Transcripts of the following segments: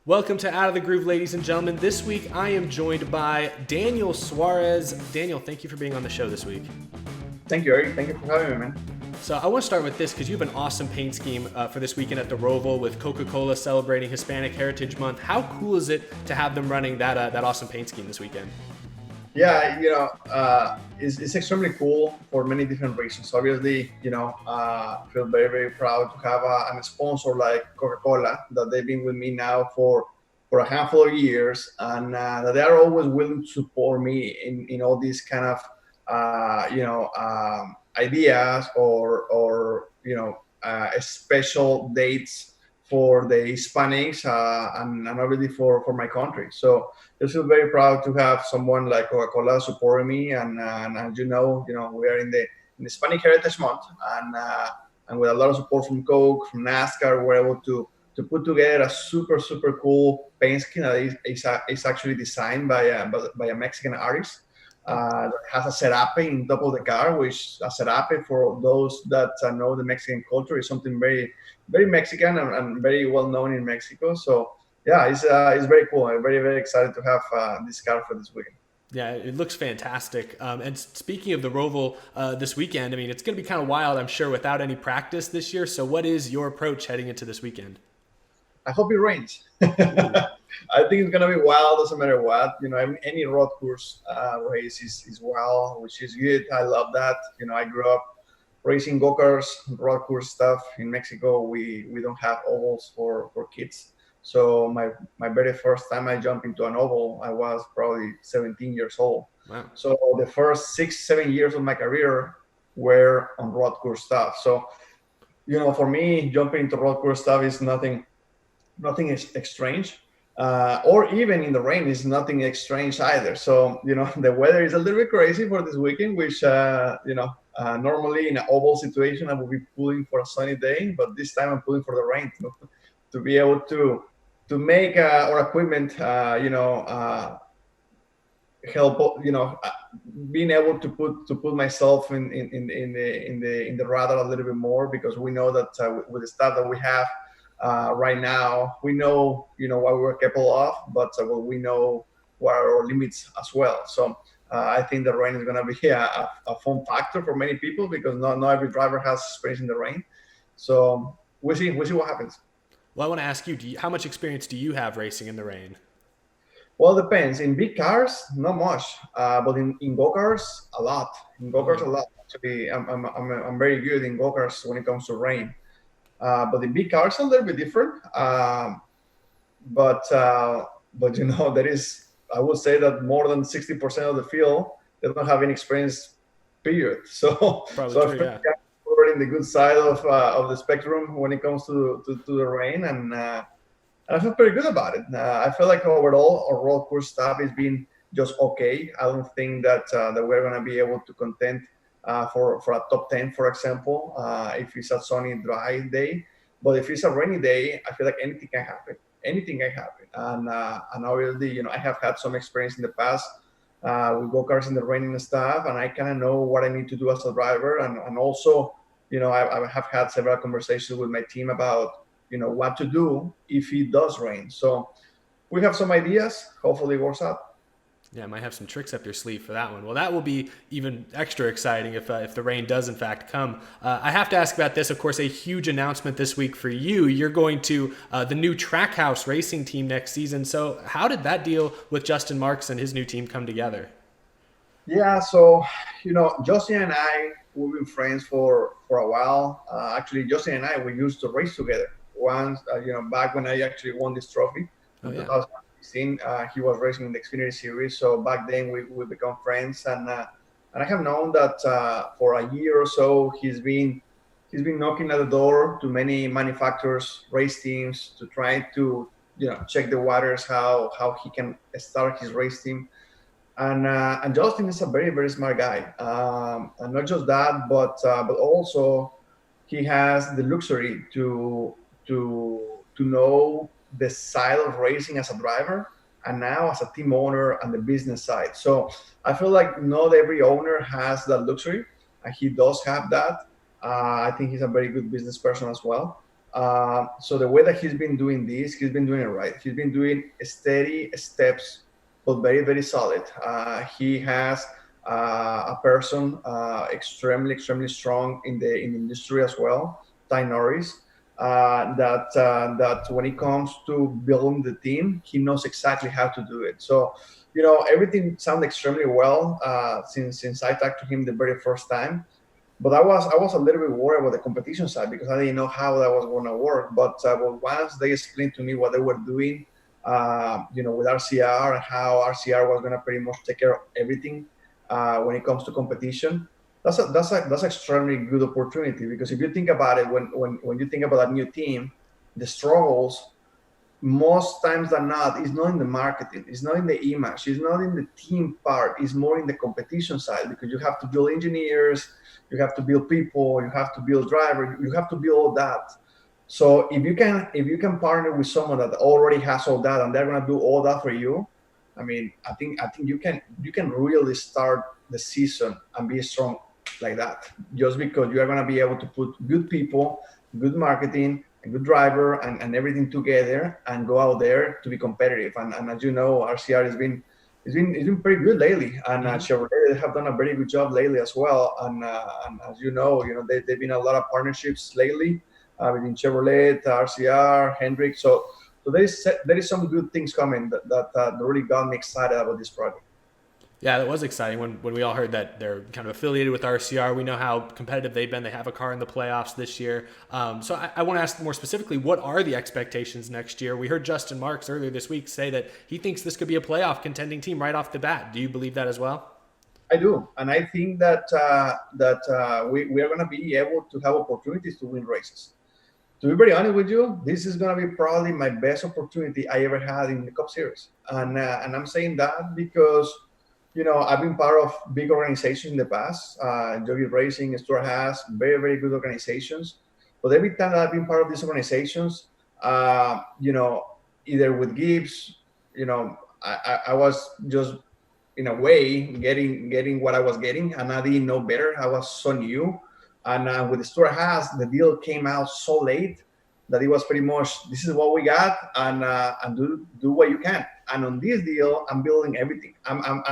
Welcome to Out of the Groove, ladies and gentlemen. This week I am joined by Daniel Suárez. Daniel, thank you for being on the show this week. Thank you, Eric. Thank you for having me, man. So I want to start with this because you have an awesome paint scheme for this weekend at the ROVAL with Coca-Cola celebrating Hispanic Heritage Month. How cool is it to have them running that awesome paint scheme this weekend? Yeah, it's extremely cool for many different reasons. Obviously, I feel very, very proud to have a sponsor like Coca-Cola that they've been with me now for a handful of years, and that they are always willing to support me in all these kind of, ideas or special dates for the Hispanics and obviously for my country. So I feel very proud to have someone like Coca-Cola supporting me, and as we are in the Hispanic Heritage Month, and with a lot of support from Coke, from NASCAR, we're able to put together a super cool paint scheme that is actually designed by a Mexican artist. That has a serape in top of the car, which a serape, for those that know the Mexican culture, is something very, very Mexican and very well known in Mexico. So yeah, it's very cool. I'm very, very excited to have this car for this weekend. Yeah, it looks fantastic. And speaking of the ROVAL this weekend, I mean, it's going to be kind of wild, I'm sure, without any practice this year. So what is your approach heading into this weekend? I hope it rains. I think it's gonna be wild, doesn't matter what. Any road course race is wild, which is good. I love that. I grew up racing go-karts, road course stuff. In Mexico, we don't have ovals for kids. So my very first time I jumped into an oval, I was probably 17 years old. Wow. So the first 6-7 years of my career were on road course stuff. So for me, jumping into road course stuff is nothing is strange, or even in the rain is nothing strange either. So the weather is a little bit crazy for this weekend, which normally in an oval situation I would be pulling for a sunny day, but this time I'm pulling for the rain to be able to make our equipment help being able to put myself in the radar a little bit more, because we know that with the stuff that we have right now, we know what we're capable of, but we know what are our limits as well. So I think the rain is going to be a fun factor for many people, because not every driver has experience in the rain. So we'll see what happens. Well, I want to ask you, how much experience do you have racing in the rain? Well, it depends. In big cars, not much, but in go-karts, a lot. In go-karts, a lot. Actually, I'm very good in go-karts when it comes to rain. But the big cars are a little bit different. But there is, I would say that more than 60% of the field, they don't have any experience, period. So Probably true, yeah. We're in the good side of the spectrum when it comes to the rain, and I feel pretty good about it. I feel like overall our road course stuff has been just okay. I don't think that we're going to be able to contend for a top 10, for example, if it's a sunny, dry day. But if it's a rainy day, I feel like anything can happen. Anything can happen. And obviously, I have had some experience in the past with go-karts in the rain and stuff, and I kind of know what I need to do as a driver. And also, I have had several conversations with my team about, what to do if it does rain. So we have some ideas. Hopefully it works out. Yeah, I might have some tricks up your sleeve for that one. Well, that will be even extra exciting if the rain does in fact come. I have to ask about this. Of course, a huge announcement this week for you. You're going to the new Trackhouse racing team next season. So how did that deal with Justin Marks and his new team come together? Yeah, so, Justin and I, we've been friends for a while. Actually, Justin and I, we used to race together once, back when I actually won this trophy in 2016. He was racing in the Xfinity Series. So back then we become friends. And I have known that for a year or so, he's been knocking at the door to many manufacturers, race teams, to try to, check the waters, how he can start his race team. And Justin is a very, very smart guy. And not just that, but also he has the luxury to know the side of racing as a driver, and now as a team owner and the business side. So I feel like not every owner has that luxury, and he does have that. I think he's a very good business person as well. So the way that he's been doing this, he's been doing it right. He's been doing steady steps, but very, very solid. He has a person extremely, extremely strong in the industry as well, Ty Norris. That when it comes to building the team, he knows exactly how to do it. So, everything sounded extremely well since I talked to him the very first time. But I was a little bit worried about the competition side because I didn't know how that was going to work. But once they explained to me what they were doing, with RCR and how RCR was going to pretty much take care of everything when it comes to competition, that's extremely good opportunity. Because if you think about it, when you think about a new team, the struggles most times than not is not in the marketing, it's not in the image, it's not in the team part, it's more in the competition side, because you have to build engineers, you have to build people, you have to build drivers, you have to build all that. So if you can partner with someone that already has all that and they're going to do all that for you, I think you can really start the season and be strong like that, just because you are going to be able to put good people, good marketing, a good driver, and everything together and go out there to be competitive. And as you know, RCR has been pretty good lately, and Hmm. Chevrolet have done a very good job lately as well. And as they've been a lot of partnerships lately between Chevrolet, RCR, Hendrick. So there is some good things coming that really got me excited about this project. Yeah, that was exciting when we all heard that they're kind of affiliated with RCR. We know how competitive they've been. They have a car in the playoffs this year. So I want to ask more specifically, what are the expectations next year? We heard Justin Marks earlier this week say that he thinks this could be a playoff contending team right off the bat. Do you believe that as well? I do, and I think that we are going to be able to have opportunities to win races. To be very honest with you, this is going to be probably my best opportunity I ever had in the Cup Series, and I'm saying that because I've been part of big organizations in the past, Joby Racing, Stuart Haas, very very good organizations. But every time that I've been part of these organizations, uh, you know, either with Gibbs, I was just in a way getting what I was getting, and I didn't know better. I was so new, and with the store has the deal came out so late that it was pretty much this is what we got, and do what you can. And on this deal, I'm building everything. I'm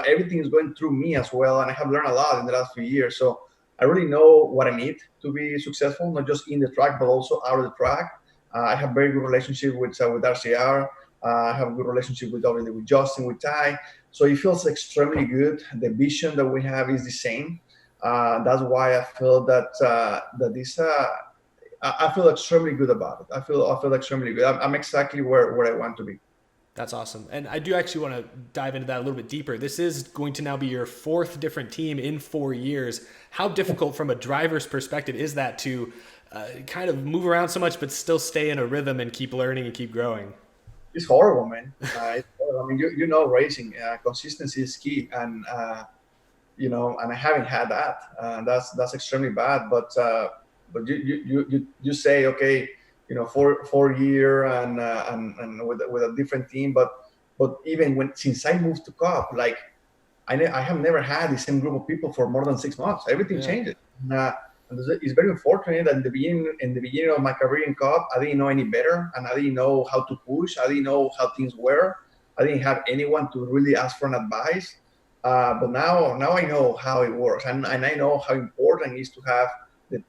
everything is going through me as well, and I have learned a lot in the last few years. So I really know what I need to be successful, not just in the track but also out of the track. I have very good relationship with RCR. I have a good relationship obviously with Justin, with Ty. So it feels extremely good. The vision that we have is the same. That's why I feel that this. I feel extremely good about it. I feel extremely good. I'm exactly where I want to be. That's awesome. And I do actually want to dive into that a little bit deeper. This is going to now be your fourth different team in 4 years. How difficult, from a driver's perspective, is that to kind of move around so much, but still stay in a rhythm and keep learning and keep growing? It's horrible, man. It's horrible. I mean, racing consistency is key, and I haven't had that. That's extremely bad. But you say okay, 4 year and with a different team, but even when since I moved to Cup, like I have never had the same group of people for more than 6 months. Everything Yeah. changes. And it's very unfortunate that in the beginning of my career in Cup, I didn't know any better, and I didn't know how to push. I didn't know how things were. I didn't have anyone to really ask for an advice. But now I know how it works, and I know how important it is to have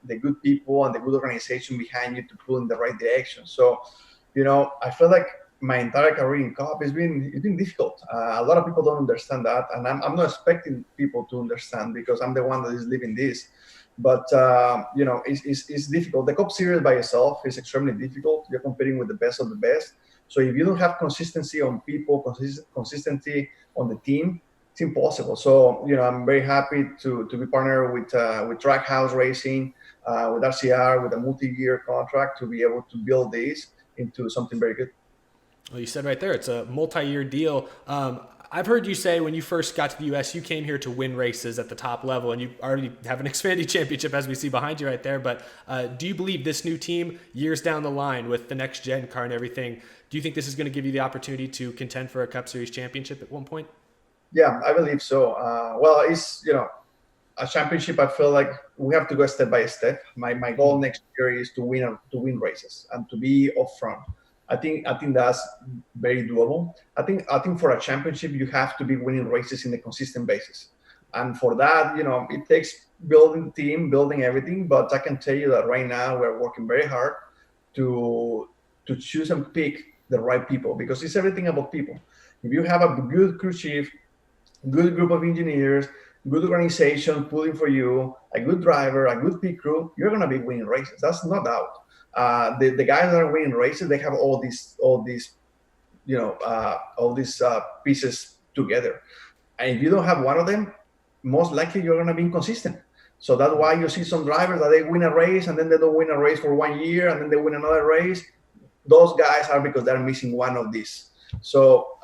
the good people and the good organization behind you to pull in the right direction. So, I feel like my entire career in Cup it's been difficult. A lot of people don't understand that, and I'm not expecting people to understand because I'm the one that is living this. But it's difficult. The Cup Series by itself is extremely difficult. You're competing with the best of the best. So if you don't have consistency on people, consistency on the team, it's impossible. So I'm very happy to be partnered with Trackhouse Racing, with RCR, with a multi-year contract to be able to build this into something very good. Well, you said right there, it's a multi-year deal. I've heard you say when you first got to the U.S., you came here to win races at the top level, and you already have an Xfinity championship, as we see behind you right there. But do you believe this new team, years down the line with the next gen car and everything, do you think this is going to give you the opportunity to contend for a Cup Series championship at one point? Yeah, I believe so. Well, it's a championship, I feel like we have to go step by step. My goal next year is to win races and to be up front. I think that's very doable. I think for a championship you have to be winning races in a consistent basis, and for that, it takes building team, building everything. But I can tell you that right now we're working very hard to choose and pick the right people, because it's everything about people. If you have a good crew chief, good group of engineers, good organization pulling for you, a good driver, a good pit crew, you're gonna be winning races. That's no doubt. The guys that are winning races, they have all these pieces together. And if you don't have one of them, most likely you're gonna be inconsistent. So that's why you see some drivers that they win a race and then they don't win a race for 1 year and then they win another race. Those guys are because they're missing one of these. So,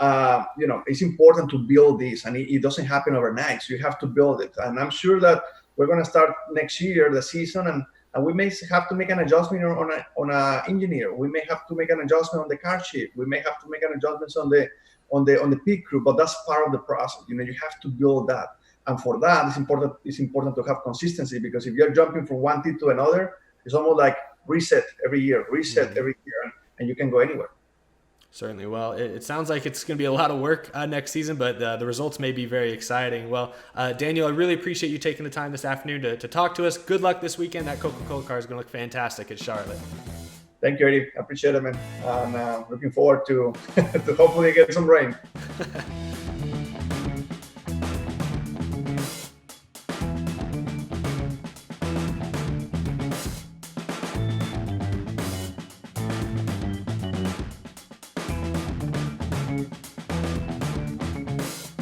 it's important to build this, and it doesn't happen overnight. So you have to build it. And I'm sure that we're going to start next year, the season, and we may have to make an adjustment on a engineer. We may have to make an adjustment on the car chief. We may have to make an adjustment on the pit crew, but that's part of the process. You have to build that. And for that, it's important to have consistency, because if you're jumping from one team to another, it's almost like reset every year, and you can go anywhere. Certainly. Well, it sounds like it's going to be a lot of work next season, but the results may be very exciting. Well, Daniel, I really appreciate you taking the time this afternoon to talk to us. Good luck this weekend. That Coca-Cola car is going to look fantastic at Charlotte. Thank you, Eddie. I appreciate it, man. And looking forward to hopefully get some rain.